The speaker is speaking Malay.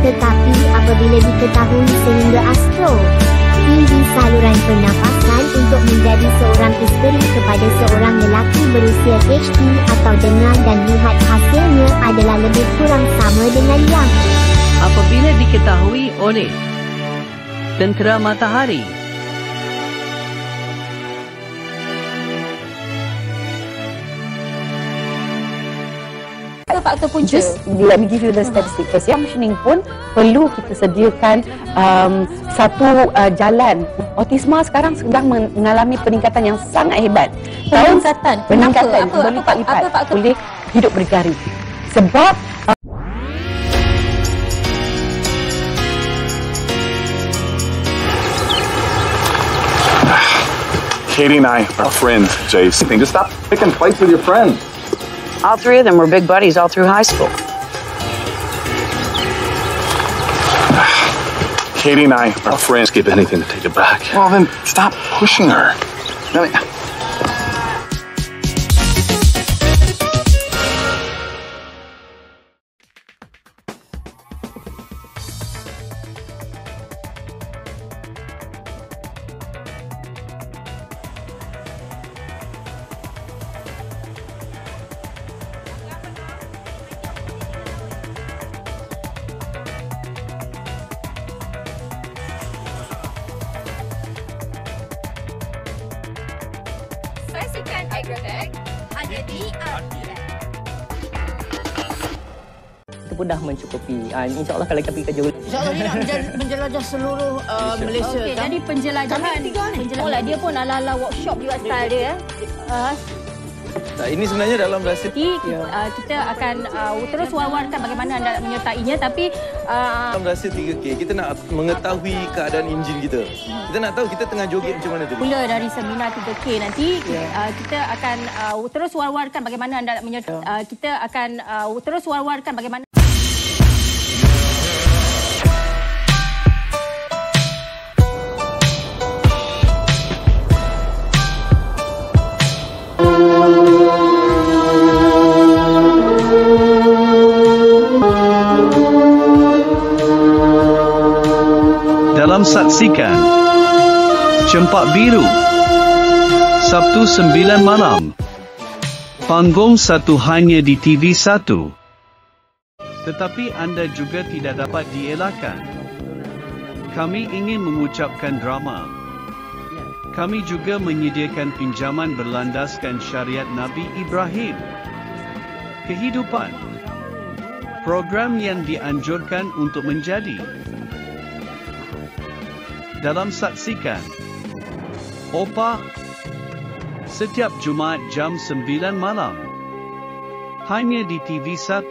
Tetapi apabila diketahui sehingga Astro TV saluran pernafasan untuk menjadi seorang isteri kepada seorang lelaki berusia HD atau dengar dan lihat hasilnya adalah lebih kurang sama dengan yang apabila diketahui oleh tentera matahari. Faktor punca. Just let me give you the statistic first. Yang functioning pun perlu kita sediakan satu jalan. Autisma sekarang sedang mengalami peningkatan yang sangat hebat. Peningkatan berlipat-lipat boleh hidup berdikari. Sebab Katie and I are friends, Jace. Just stop picking fights with your friends. All three of them were big buddies all through high school. Katie and I are friends. Skip anything to take it back. Well, then stop pushing her. Saksikan Agritech hanya di RTM. Itu pun dah mencukupi. InsyaAllah kalau kita pergi kerja. InsyaAllah dia nak menjelajah seluruh Malaysia. Okey, jadi penjelajahan. Dia pun ala-ala workshop juga style dia. Ini sebenarnya dalam rahsia. Kita akan terus war-warkan bagaimana anda menyertainya, tapi dalam rahsia 3K, kita nak mengetahui keadaan enjin kita. Kita nak tahu kita tengah joget macam mana tadi. mula dari seminar 3K nanti, kita akan terus war-warkan bagaimana anda kita akan terus war-warkan bagaimana dalam saksikan Cempak Biru Sabtu 9 malam. Panggung 1 hanya di TV1. Tetapi anda juga tidak dapat dielakkan. Kami ingin mengucapkan drama. Kami juga menyediakan pinjaman berlandaskan syariat Nabi Ibrahim. Kehidupan. Program yang dianjurkan untuk menjadi. Dalam saksikan Opa setiap Jumaat jam 9 malam hanya di TV1.